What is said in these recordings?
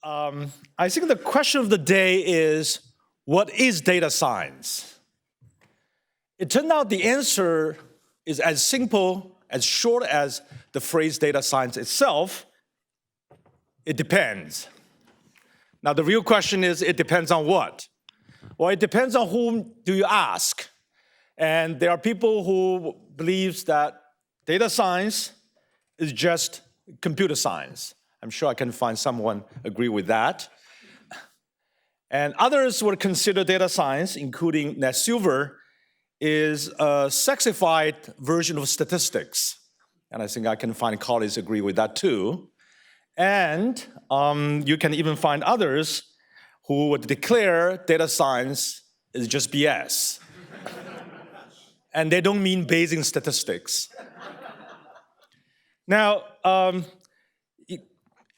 I think the question of the day is, what is data science? It turned out the answer is as simple, as short as the phrase data science itself. It depends. Now, the real question is, it depends on what? Well, it depends on whom do you ask. And there are people who believe that data science is just computer science. I'm sure I can find someone agree with that. And others would consider data science, including Nat Silver, is a sexified version of statistics. And I think I can find colleagues agree with that too. And you can even find others who would declare data science is just BS. And they don't mean Bayesian statistics. Now,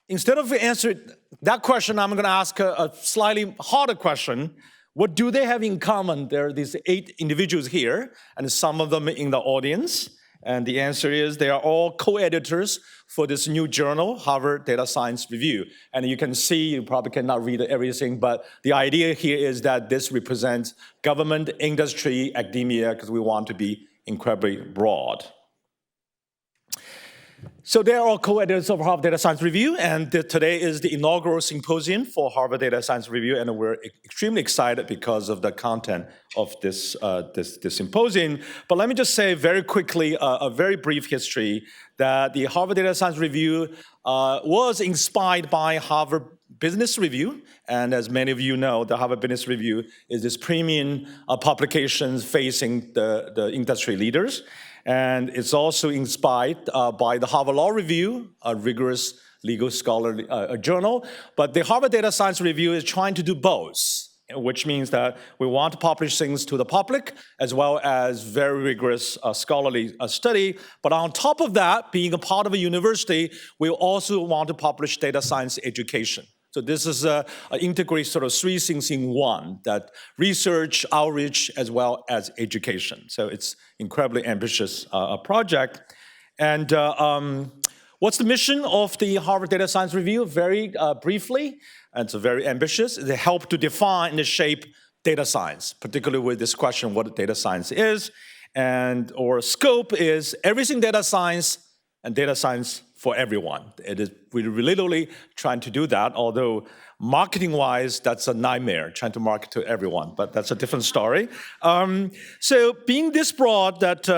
instead of answering that question, I'm going to ask a slightly harder question. What do they have in common? There are these 8 individuals here, and some of them in the audience. And the answer is they are all co-editors for this new journal, Harvard Data Science Review. And you can see, you probably cannot read everything, but the idea here is that this represents government, industry, academia, because we want to be incredibly broad. So they are all co-editors of Harvard Data Science Review, and today is the inaugural symposium for Harvard Data Science Review, and we're extremely excited because of the content of this symposium. But let me just say very quickly, a very brief history, that the Harvard Data Science Review was inspired by Harvard Business Review, and as many of you know, the Harvard Business Review is this premium publications facing the industry leaders. And it's also inspired by the Harvard Law Review, a rigorous legal scholarly journal. But the Harvard Data Science Review is trying to do both, which means that we want to publish things to the public as well as very rigorous scholarly study. But on top of that, being a part of a university, we also want to publish data science education. So this is an integrated sort of 3 things in one, that research, outreach, as well as education. So it's incredibly ambitious project. And what's the mission of the Harvard Data Science Review? Very briefly, and it's very ambitious. They help to define and shape data science, particularly with this question, what data science is. And our scope is everything data science and data science for everyone. We're literally trying to do that, although marketing-wise, that's a nightmare, trying to market to everyone, but that's a different story. So being this broad that,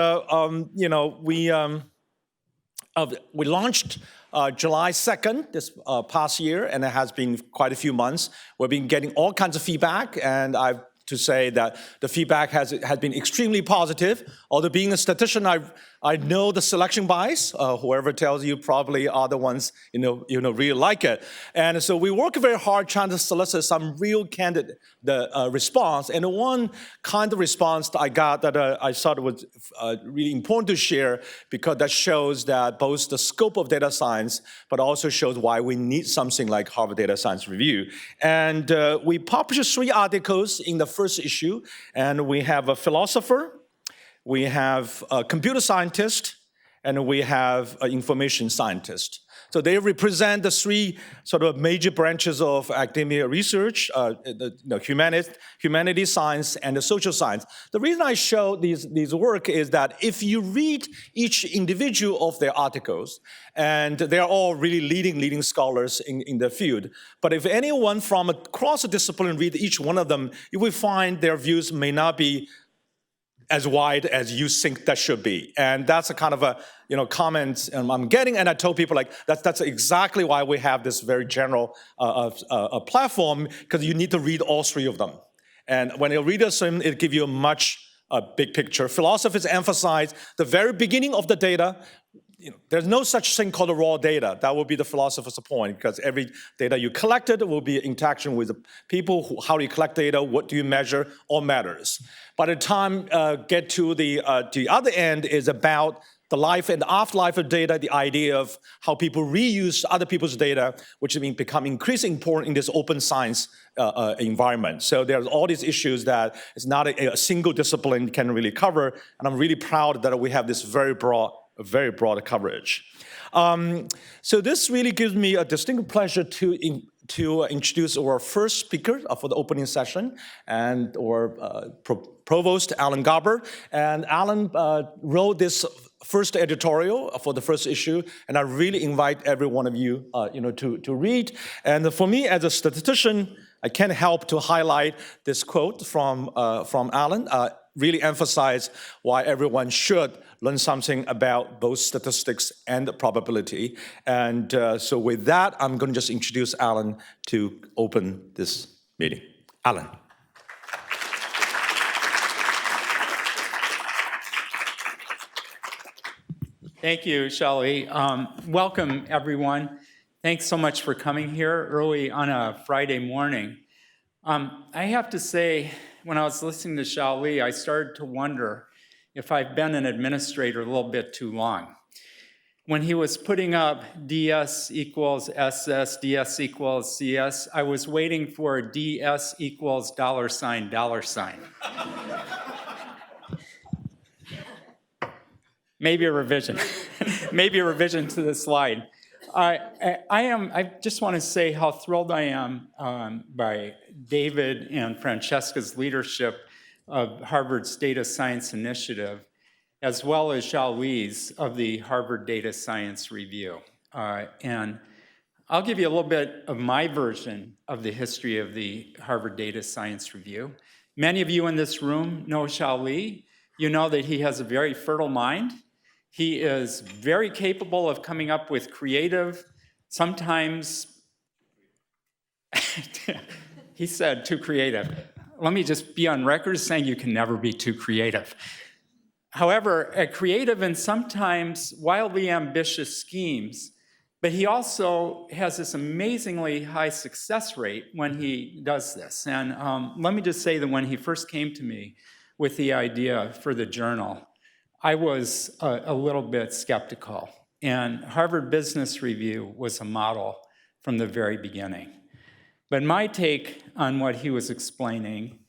we launched July 2nd, this past year, and it has been quite a few months. We've been getting all kinds of feedback, and I've to say that the feedback has been extremely positive. Although being a statistician, I know the selection bias. Whoever tells you probably are the ones really like it. And so we work very hard trying to solicit some real candid response. And one kind of response that I got that I thought was really important to share, because that shows that both the scope of data science, but also shows why we need something like Harvard Data Science Review. And we published 3 articles in the first issue, and we have a philosopher, we have a computer scientist, and we have an information scientist. So they represent the 3 sort of major branches of academia research, humanities, science, and the social science. The reason I show these work is that if you read each individual of their articles, and they're all really leading scholars in the field, but if anyone from across a discipline read each one of them, you will find their views may not be as wide as you think that should be. And that's a kind of a comment I'm getting, and I told people like that's exactly why we have this very general platform, because you need to read all 3 of them. And when you read them, it gives you a much big picture. Philosophers emphasize the very beginning of the data. There's no such thing called raw data. That will be the philosopher's point, because every data you collected will be interaction with the people. How do you collect data? What do you measure? All matters. By the time get to the other end is about the life and afterlife of data, the idea of how people reuse other people's data, which has become increasingly important in this open science environment. So there's all these issues that it's not a single discipline can really cover, and I'm really proud that we have this very broad coverage. So this really gives me a distinct pleasure to introduce our first speaker for the opening session, and our Provost, Alan Garber. And Alan wrote this first editorial for the first issue, and I really invite every one of you, to read. And for me, as a statistician, I can't help to highlight this quote from Alan. Really emphasize why everyone should learn something about both statistics and probability. And so with that, I'm going to just introduce Alan to open this meeting. Alan. Thank you, Xiao-LI. Welcome, everyone. Thanks so much for coming here early on a Friday morning. I have to say, when I was listening to Xiao-LI, I started to wonder if I've been an administrator a little bit too long. When he was putting up DS equals SS, DS equals CS, I was waiting for DS equals $. Maybe a revision. Maybe a revision to the slide. I just want to say how thrilled I am by David and Francesca's leadership of Harvard's Data Science Initiative, as well as Xiao-Li's of the Harvard Data Science Review. And I'll give you a little bit of my version of the history of the Harvard Data Science Review. Many of you in this room know Xiao-Li. You know that he has a very fertile mind. He is very capable of coming up with creative, sometimes, he said, too creative. Let me just be on record as saying you can never be too creative. However, creative and sometimes wildly ambitious schemes, but he also has this amazingly high success rate when he does this. And let me just say that when he first came to me with the idea for the journal, I was a little bit skeptical, and Harvard Business Review was a model from the very beginning. But my take on what he was explaining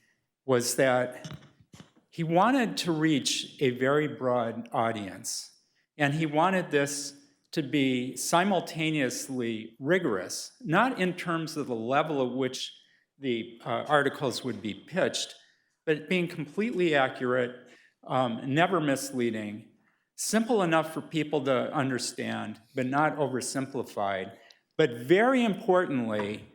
was that he wanted to reach a very broad audience, and he wanted this to be simultaneously rigorous, not in terms of the level at which the articles would be pitched, but being completely accurate, never misleading, simple enough for people to understand, but not oversimplified. But very importantly,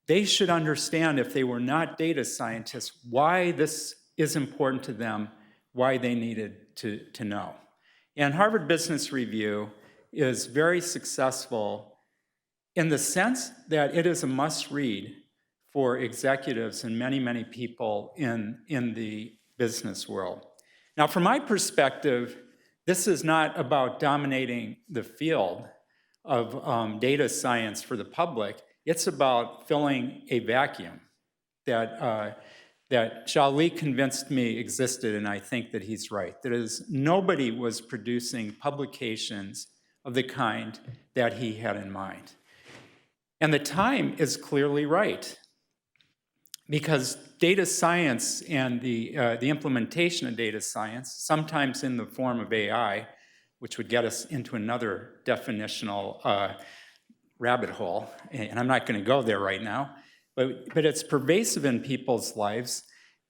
they should understand, if they were not data scientists, why this is important to them, why they needed to know. And Harvard Business Review is very successful in the sense that it is a must-read for executives and many, many people in the business world. Now, from my perspective, this is not about dominating the field of data science for the public. It's about filling a vacuum that Xiao-Li convinced me existed, and I think that he's right. That is, nobody was producing publications of the kind that he had in mind. And the time is clearly right, because data science and the implementation of data science, sometimes in the form of AI, which would get us into another definitional rabbit hole, and I'm not going to go there right now, but it's pervasive in people's lives,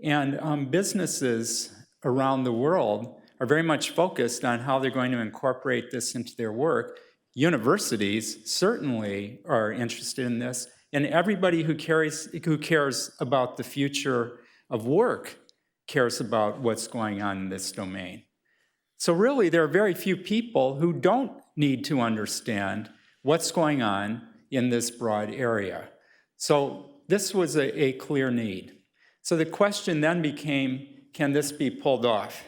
and businesses around the world are very much focused on how they're going to incorporate this into their work. Universities certainly are interested in this, and everybody who cares about the future of work cares about what's going on in this domain. So really, there are very few people who don't need to understand what's going on in this broad area. So this was a clear need. So the question then became, can this be pulled off?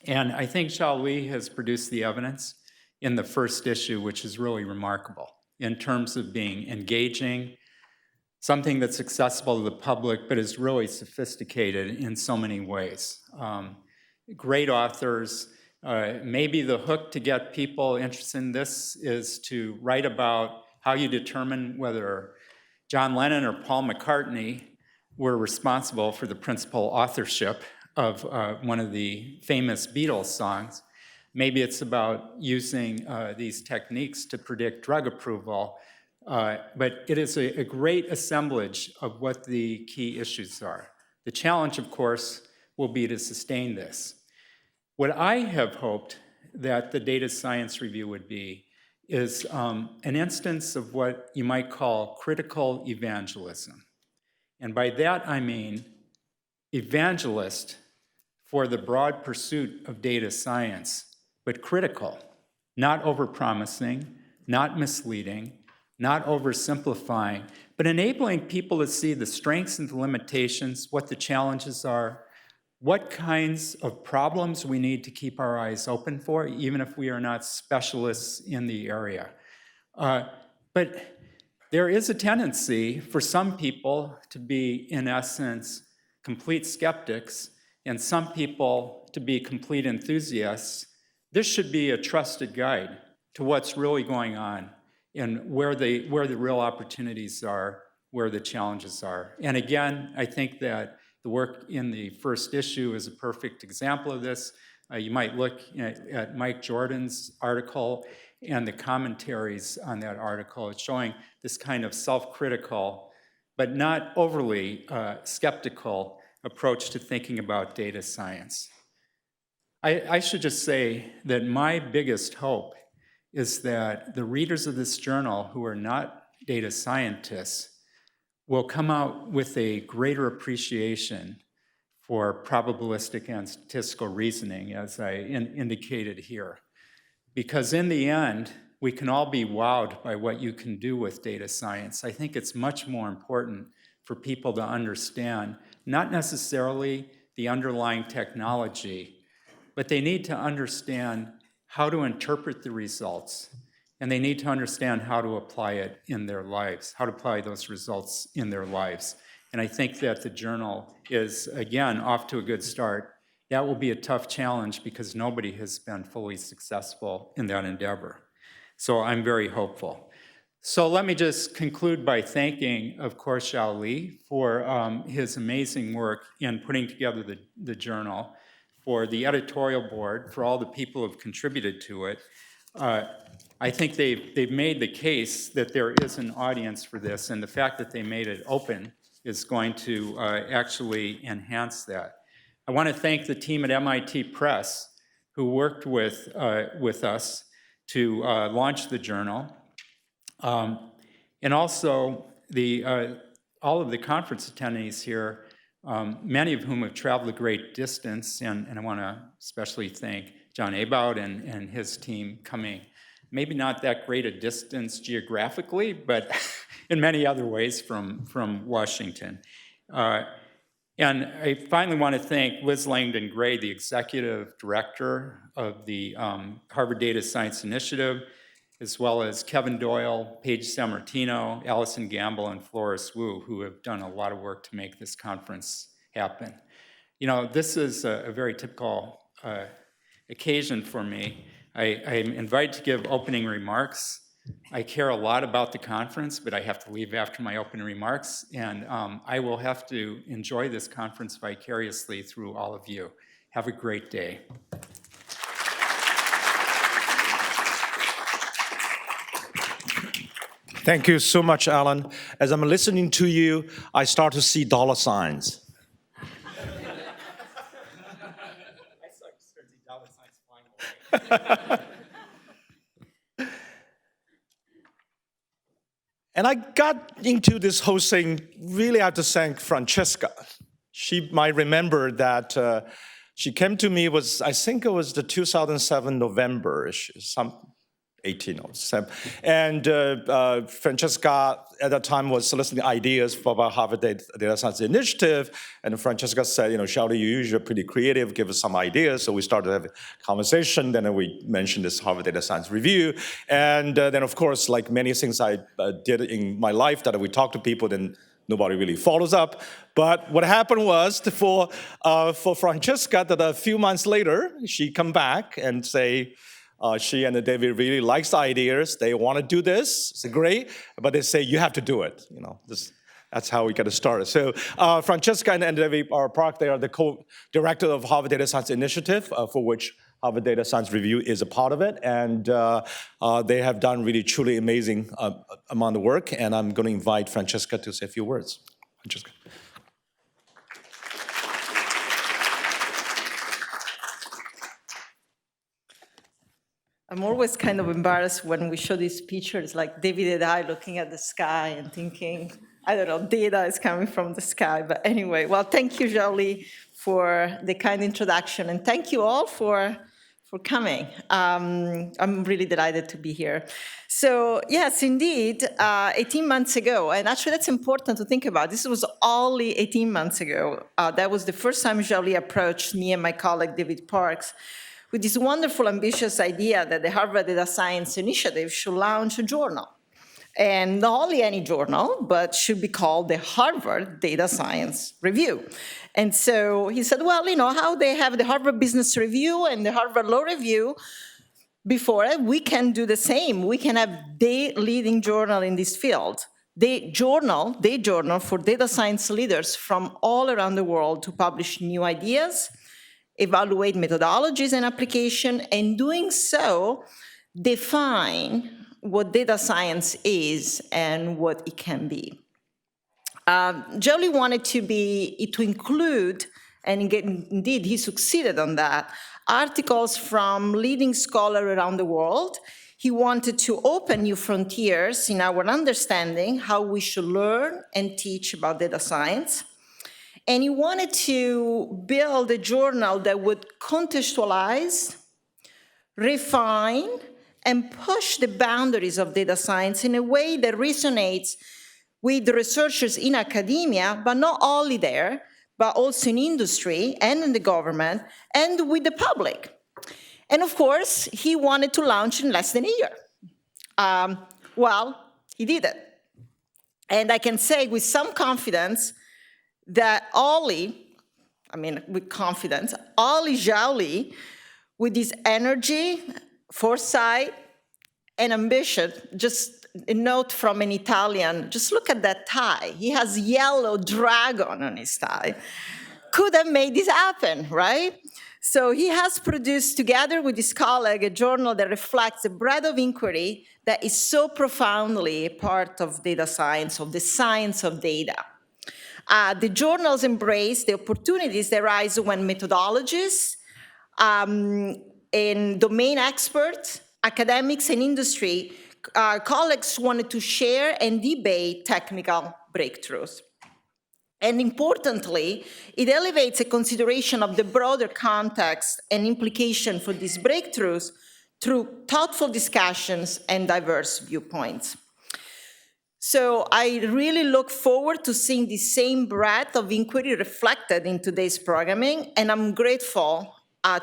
And I think Xiao-Li has produced the evidence in the first issue, which is really remarkable in terms of being engaging, something that's accessible to the public, but is really sophisticated in so many ways. Great authors. Maybe the hook to get people interested in this is to write about how you determine whether John Lennon or Paul McCartney were responsible for the principal authorship of one of the famous Beatles songs. Maybe it's about using these techniques to predict drug approval. But it is a great assemblage of what the key issues are. The challenge, of course, will be to sustain this. What I have hoped that the data science review would be is an instance of what you might call critical evangelism. And by that I mean evangelist for the broad pursuit of data science, but critical, not overpromising, not misleading, not oversimplifying, but enabling people to see the strengths and the limitations, what the challenges are, what kinds of problems we need to keep our eyes open for, even if we are not specialists in the area. But there is a tendency for some people to be, in essence, complete skeptics, and some people to be complete enthusiasts. This should be a trusted guide to what's really going on and where the real opportunities are, where the challenges are. And again, I think that the work in the first issue is a perfect example of this. You might look at Mike Jordan's article and the commentaries on that article. It's showing this kind of self-critical, but not overly skeptical approach to thinking about data science. I should just say that my biggest hope is that the readers of this journal who are not data scientists will come out with a greater appreciation for probabilistic and statistical reasoning, as I indicated here. Because in the end, we can all be wowed by what you can do with data science. I think it's much more important for people to understand, not necessarily the underlying technology, but they need to understand how to interpret the results, and they need to understand how to apply it in their lives, how to apply those results in their lives. And I think that the journal is, again, off to a good start. That will be a tough challenge because nobody has been fully successful in that endeavor. So I'm very hopeful. So let me just conclude by thanking, of course, Xiao-Li for his amazing work in putting together the journal, for the editorial board, for all the people who have contributed to it. I think they've made the case that there is an audience for this, and the fact that they made it open is going to actually enhance that. I want to thank the team at MIT Press who worked with us to launch the journal, and also all of the conference attendees here, many of whom have traveled a great distance, and I want to especially thank John About and his team coming, maybe not that great a distance geographically, but in many other ways from Washington. And I finally want to thank Liz Langdon Gray, the executive director of the Harvard Data Science Initiative, as well as Kevin Doyle, Paige Sammartino, Allison Gamble, and Flores Wu, who have done a lot of work to make this conference happen. You know, this is a very typical occasion for me. I'm invited to give opening remarks. I care a lot about the conference, but I have to leave after my opening remarks, and I will have to enjoy this conference vicariously through all of you. Have a great day. Thank you so much, Alan. As I'm listening to you, I start to see dollar signs. I start to see dollar signs flying away. And I got into this whole thing, really I have to thank Francesca. She might remember that she came to me, I think it was the 2007 November, 1807. And Francesca at that time was soliciting ideas for our Harvard Data Science Initiative. And Francesca said, Xiao-Li, you usually are pretty creative, give us some ideas. So we started to have a conversation. Then we mentioned this Harvard Data Science Review. And then, of course, like many things I did in my life that we talk to people, then nobody really follows up. But what happened was for Francesca, that a few months later, she come back and say, she and David really likes the ideas. They want to do this. It's great, but they say you have to do it. That's how we got started. So Francesca and David are Park. They are the co-director of Harvard Data Science Initiative, for which Harvard Data Science Review is a part of it, and they have done really truly amazing amount of work, and I'm going to invite Francesca to say a few words. Francesca. I'm always kind of embarrassed when we show these pictures, like David and I looking at the sky and thinking, I don't know, data is coming from the sky. But anyway, well, thank you, Xiao-Li, for the kind introduction. And thank you all for coming. I'm really delighted to be here. So yes, indeed, 18 months ago, and actually that's important to think about. This was only 18 months ago. That was the first time Xiao-Li approached me and my colleague, David Parks, with this wonderful, ambitious idea that the Harvard Data Science Initiative should launch a journal. And not only any journal, but should be called the Harvard Data Science Review. And so he said, well, you know, how they have the Harvard Business Review and the Harvard Law Review before it, we can do the same. We can have the leading journal in this field. The journal for data science leaders from all around the world to publish new ideas, evaluate methodologies and application, and doing so, define what data science is and what it can be. Xiao-Li wanted to include, and indeed he succeeded on that, articles from leading scholars around the world. He wanted to open new frontiers in our understanding how we should learn and teach about data science. And he wanted to build a journal that would contextualize, refine, and push the boundaries of data science in a way that resonates with the researchers in academia, but not only there, but also in industry and in the government and with the public. And of course, he wanted to launch in less than a year. Well, he did it. And I can say with some confidence that with confidence, Xiao-Li, with his energy, foresight, and ambition, just a note from an Italian, just look at that tie. He has yellow dragon on his tie. Could have made this happen, right? So he has produced, together with his colleague, a journal that reflects the breadth of inquiry that is so profoundly a part of data science, of the science of data. The journals embrace the opportunities that arise when methodologists and domain experts, academics, and industry colleagues wanted to share and debate technical breakthroughs. And importantly, it elevates a consideration of the broader context and implication for these breakthroughs through thoughtful discussions and diverse viewpoints. So I really look forward to seeing the same breadth of inquiry reflected in today's programming, and I'm grateful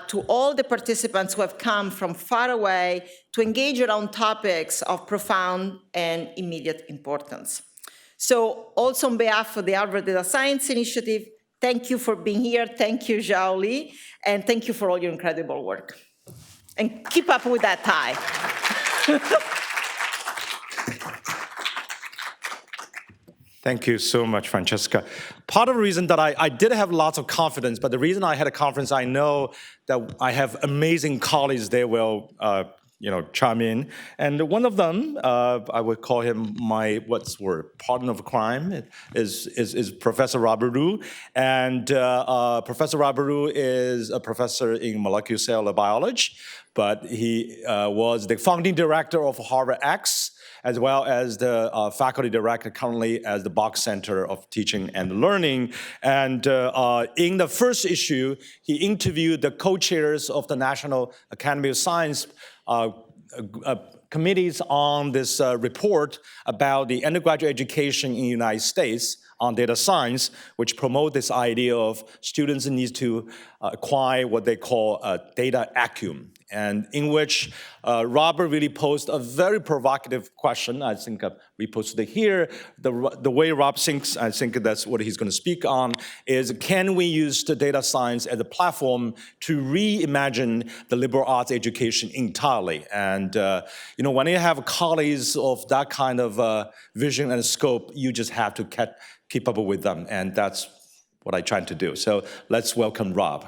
to all the participants who have come from far away to engage around topics of profound and immediate importance. So also on behalf of the Harvard Data Science Initiative, thank you for being here, thank you, Xiao-Li, and thank you for all your incredible work. And keep up with that tie. Thank you so much, Francesca. Part of the reason that I did have lots of confidence, but the reason I had a conference, I know that I have amazing colleagues they will chime in. And one of them, I would call him my, partner of crime, is Professor Robert Ru. And Professor Robert Ru is a professor in molecular cell biology, but he was the founding director of Harvard X, as well as the faculty director currently as the Bach Center of Teaching and Learning. And in the first issue, he interviewed the co-chairs of the National Academy of Science committees on this report about the undergraduate education in the United States on data science, which promote this idea of students need to acquire what they call a data acumen, and in which Robert really posed a very provocative question. I think I reposted it here. The way Rob thinks, I think that's what he's going to speak on, is can we use the data science as a platform to reimagine the liberal arts education entirely? And when you have colleagues of that kind of vision and scope, you just have to keep up with them, and that's what I try to do. So let's welcome Rob.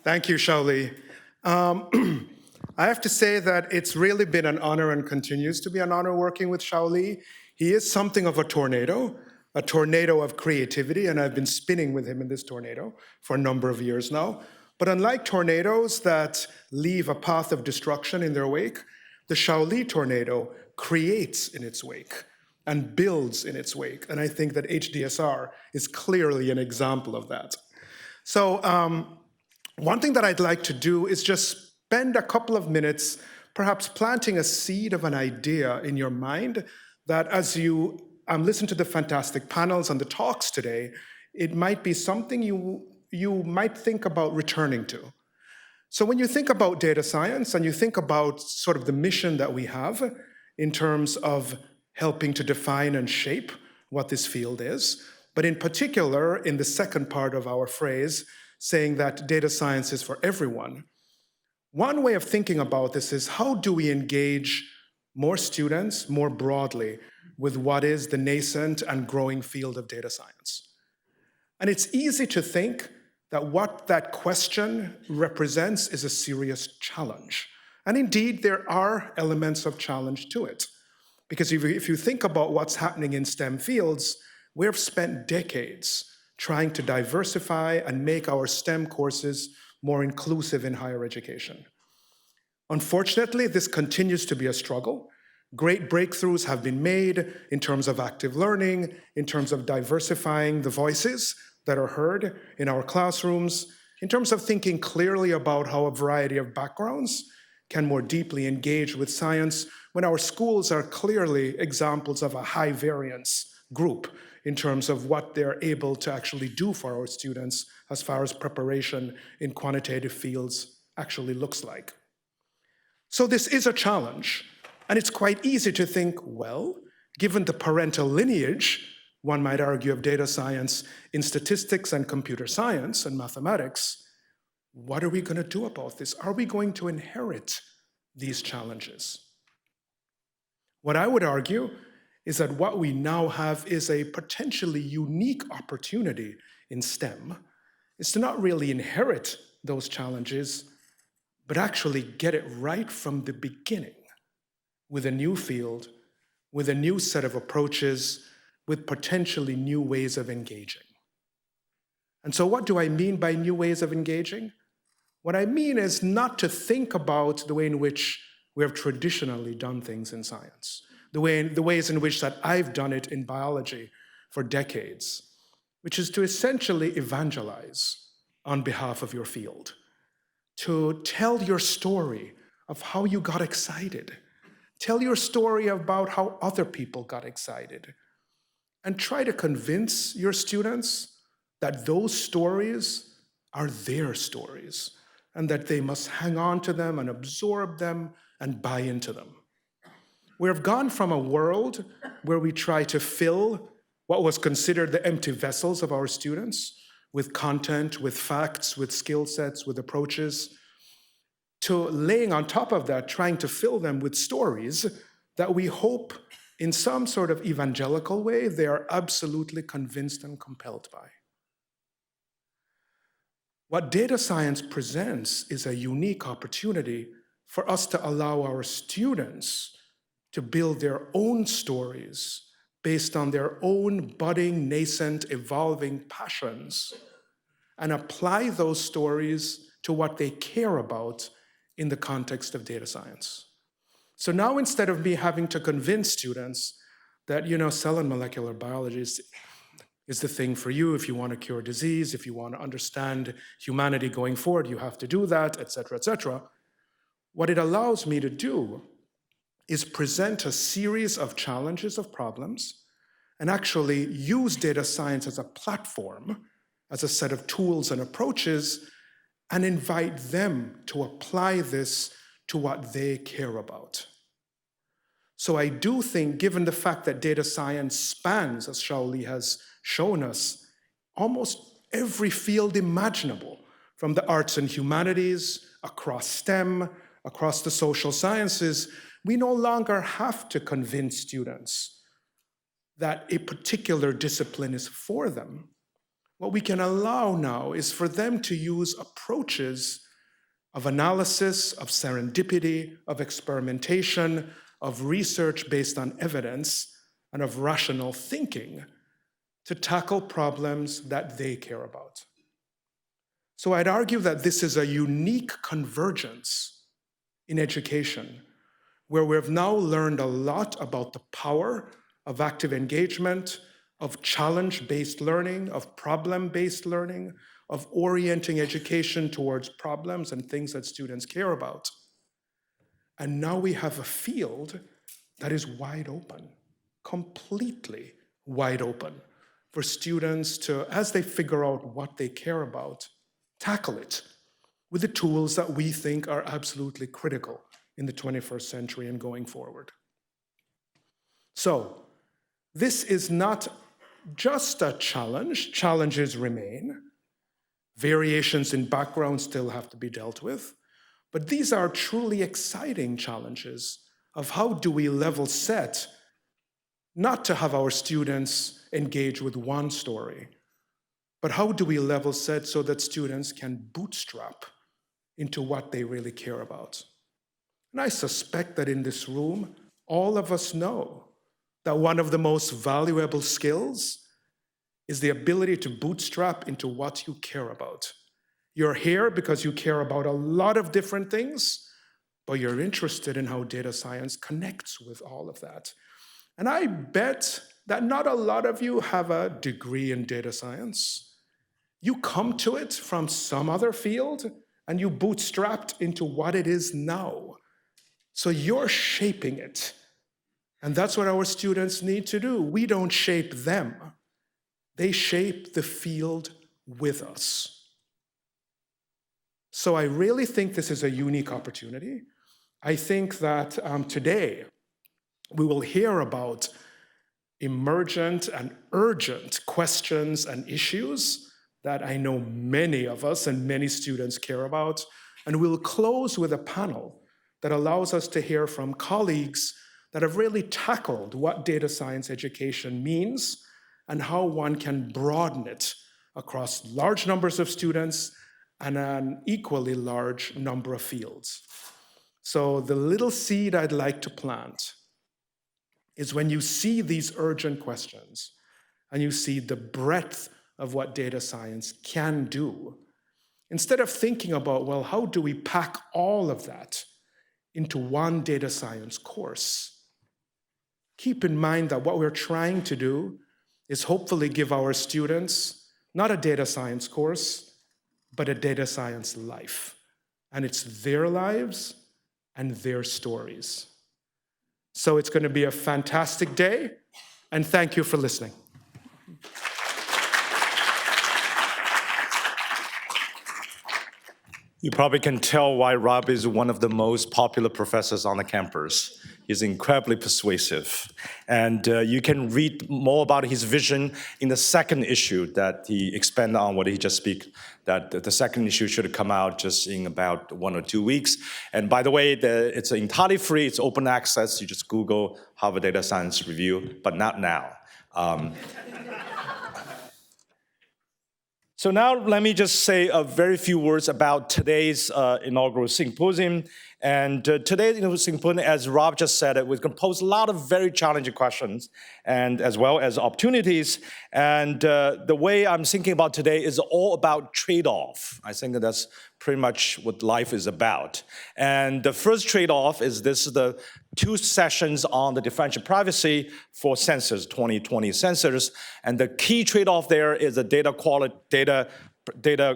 Thank you, Xiao-Li. I have to say that it's really been an honor and continues to be an honor working with Xiao-Li. He is something of a tornado of creativity, and I've been spinning with him in this tornado for a number of years now. But unlike tornadoes that leave a path of destruction in their wake, the Xiao-Li tornado creates in its wake and builds in its wake. And I think that HDSR is clearly an example of that. So one thing that I'd like to do is just spend a couple of minutes perhaps planting a seed of an idea in your mind that as you listen to the fantastic panels and the talks today, it might be something you might think about returning to. So when you think about data science and you think about sort of the mission that we have in terms of helping to define and shape what this field is, but in particular in the second part of our phrase, saying that data science is for everyone, one way of thinking about this is how do we engage more students more broadly with what is the nascent and growing field of data science? And it's easy to think that what that question represents is a serious challenge. And indeed, there are elements of challenge to it. Because if you think about what's happening in STEM fields, we've spent decades trying to diversify and make our STEM courses more inclusive in higher education. Unfortunately, this continues to be a struggle. Great breakthroughs have been made in terms of active learning, in terms of diversifying the voices that are heard in our classrooms, in terms of thinking clearly about how a variety of backgrounds can more deeply engage with science when our schools are clearly examples of a high variance group in terms of what they're able to actually do for our students as far as preparation in quantitative fields actually looks like. So this is a challenge, and it's quite easy to think, well, given the parental lineage, one might argue, of data science in statistics and computer science and mathematics, what are we going to do about this? Are we going to inherit these challenges? What I would argue is that what we now have is a potentially unique opportunity in STEM, is to not really inherit those challenges, but actually get it right from the beginning with a new field, with a new set of approaches, with potentially new ways of engaging. And so what do I mean by new ways of engaging? What I mean is not to think about the way in which we have traditionally done things in science, the ways in which that I've done it in biology for decades, which is to essentially evangelize on behalf of your field, to tell your story of how you got excited, tell your story about how other people got excited, and try to convince your students that those stories are their stories and that they must hang on to them and absorb them and buy into them. We have gone from a world where we try to fill what was considered the empty vessels of our students with content, with facts, with skill sets, with approaches, to laying on top of that, trying to fill them with stories that we hope in some sort of evangelical way they are absolutely convinced and compelled by. What data science presents is a unique opportunity for us to allow our students to build their own stories based on their own budding, nascent, evolving passions and apply those stories to what they care about in the context of data science. So now instead of me having to convince students that, cell and molecular biology is the thing for you if you want to cure disease, if you want to understand humanity going forward, you have to do that, et cetera, what it allows me to do is present a series of challenges, of problems, and actually use data science as a platform, as a set of tools and approaches, and invite them to apply this to what they care about. So I do think, given the fact that data science spans, as Xiao-Li has shown us, almost every field imaginable, from the arts and humanities, across STEM, across the social sciences, we no longer have to convince students that a particular discipline is for them. What we can allow now is for them to use approaches of analysis, of serendipity, of experimentation, of research based on evidence, and of rational thinking to tackle problems that they care about. So I'd argue that this is a unique convergence in education, where we've now learned a lot about the power of active engagement, of challenge-based learning, of problem-based learning, of orienting education towards problems and things that students care about. And now we have a field that is wide open, completely wide open, for students to, as they figure out what they care about, tackle it with the tools that we think are absolutely critical in the 21st century and going forward. So, this is not just a challenge. Challenges remain. Variations in background still have to be dealt with. But these are truly exciting challenges of how do we level set, not to have our students engage with one story, but how do we level set so that students can bootstrap into what they really care about? And I suspect that in this room, all of us know that one of the most valuable skills is the ability to bootstrap into what you care about. You're here because you care about a lot of different things, but you're interested in how data science connects with all of that. And I bet that not a lot of you have a degree in data science. You come to it from some other field, and you bootstrapped into what it is now. So you're shaping it. And that's what our students need to do. We don't shape them. They shape the field with us. So I really think this is a unique opportunity. I think that today we will hear about emergent and urgent questions and issues that I know many of us and many students care about. And we'll close with a panel that allows us to hear from colleagues that have really tackled what data science education means and how one can broaden it across large numbers of students and an equally large number of fields. So the little seed I'd like to plant is when you see these urgent questions and you see the breadth of what data science can do, instead of thinking about, well, how do we pack all of that into one data science course? Keep in mind that what we're trying to do is hopefully give our students not a data science course, but a data science life. And it's their lives and their stories. So it's going to be a fantastic day, and thank you for listening. You probably can tell why Rob is one of the most popular professors on the campus. He's incredibly persuasive. And you can read more about his vision in the second issue that he expanded on what he just spoke, that the second issue should come out just in about 1 or 2 weeks. And by the way, it's entirely free, it's open access. You just Google Harvard Data Science Review, but not now. So now let me just say a very few words about today's inaugural symposium. And today's symposium, as Rob just said, we're going to pose a lot of very challenging questions, and as well as opportunities. And the way I'm thinking about today is all about trade-off. I think that's pretty much what life is about. And the first trade-off is this is the 2 sessions on the differential privacy for census, 2020 census. And the key trade-off there is the data quality, data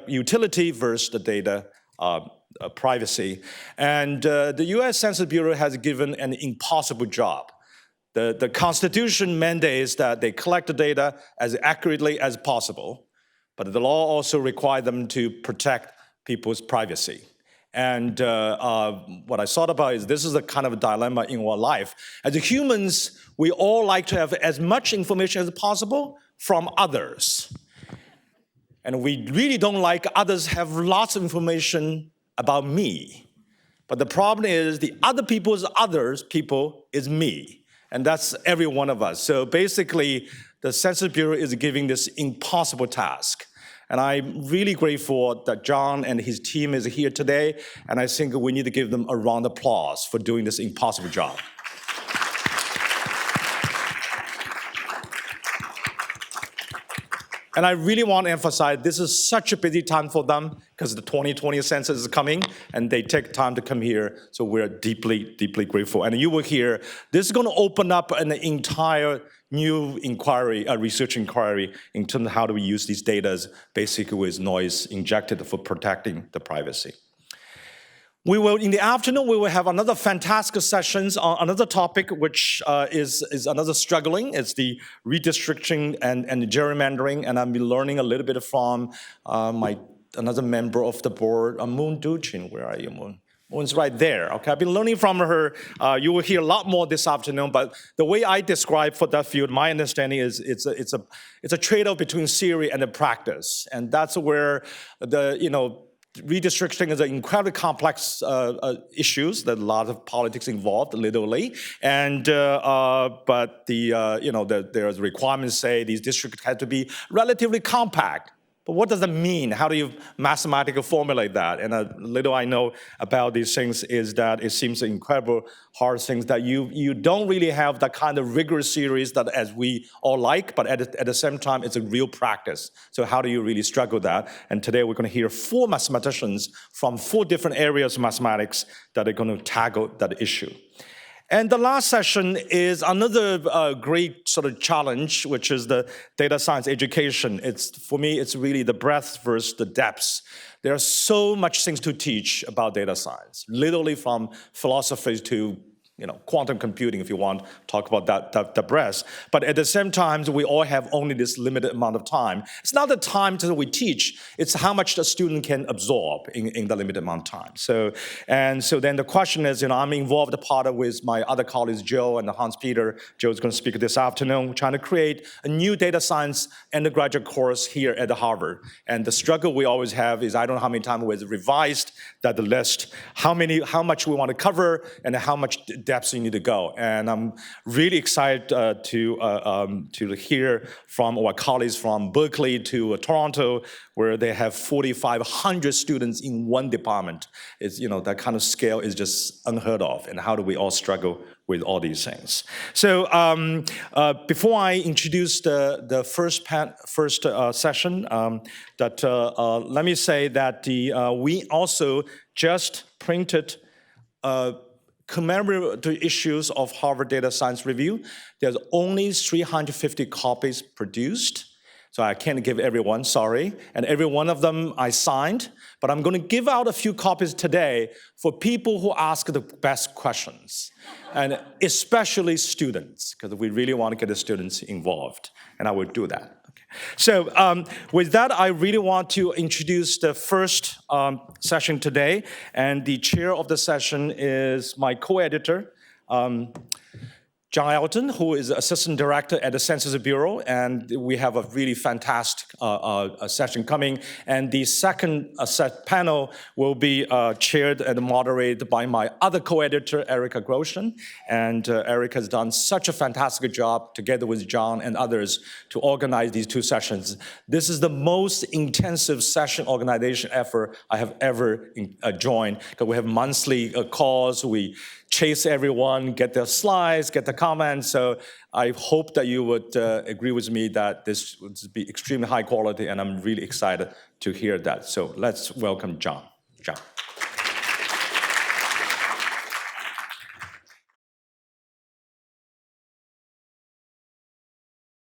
utility versus the data privacy. And the US Census Bureau has given an impossible job. The Constitution mandates that they collect the data as accurately as possible, but the law also requires them to protect people's privacy. And what I thought about is this is a kind of a dilemma in our life. As humans, we all like to have as much information as possible from others. And we really don't like others have lots of information about me. But the problem is the other people's others people is me. And that's every one of us. So basically, the Census Bureau is giving this impossible task. And I'm really grateful that John and his team is here today, and I think we need to give them a round of applause for doing this impossible job. And I really want to emphasize this is such a busy time for them because the 2020 census is coming and they take time to come here. So we're deeply, deeply grateful. And you will hear, this is going to open up an entire new inquiry, a research inquiry in terms of how do we use these data basically with noise injected for protecting the privacy. We will, in the afternoon, we will have another fantastic sessions on another topic, which is another struggling. It's the redistricting and the gerrymandering, and I've been learning a little bit from another member of the board, Moon Duchin. Where are you, Moon? Moon's right there. Okay, I've been learning from her. You will hear a lot more this afternoon. But the way I describe for that field, my understanding is it's a trade-off between theory and the practice, and that's where redistricting is an incredibly complex issues. There's a lot of politics involved, literally, and but there's requirements say these districts have to be relatively compact. But what does it mean? How do you mathematically formulate that? And a little I know about these things is that it seems incredible hard things that you don't really have that kind of rigorous series that as we all like, but at the same time, it's a real practice. So how do you really struggle that? And today we're going to hear 4 mathematicians from 4 different areas of mathematics that are going to tackle that issue. And the last session is another great sort of challenge, which is the data science education. For me, it's really the breadth versus the depth. There are so much things to teach about data science, literally from philosophy to quantum computing, if you want to talk about that breadth. But at the same time, we all have only this limited amount of time. It's not the time that we teach, it's how much the student can absorb in the limited amount of time. So then the question is, I'm involved with my other colleagues, Joe and Hans-Peter. Joe's going to speak this afternoon, trying to create a new data science undergraduate course here at Harvard. And the struggle we always have is, I don't know how many times we've revised that list, how much we want to cover, and how much depths you need to go. And I'm really excited to hear from our colleagues from Berkeley to Toronto, where they have 4,500 students in one department. It's, that kind of scale is just unheard of. And how do we all struggle with all these things? So before I introduce the first session, let me say that we also just printed commemorative issues of Harvard Data Science Review. There's only 350 copies produced, so I can't give everyone, sorry. And every one of them I signed, but I'm going to give out a few copies today for people who ask the best questions, and especially students, because we really want to get the students involved, and I will do that. So with that, I really want to introduce the first session today, and the chair of the session is my co-editor, John Elton, who is Assistant Director at the Census Bureau, and we have a really fantastic session coming. And the second panel will be chaired and moderated by my other co-editor, Erica Grosjean. And Erica has done such a fantastic job together with John and others to organize these 2 sessions. This is the most intensive session organization effort I have ever joined, because we have monthly calls, we chase everyone, get their slides, get the comments. So I hope that you would agree with me that this would be extremely high quality, and I'm really excited to hear that. So let's welcome John. John.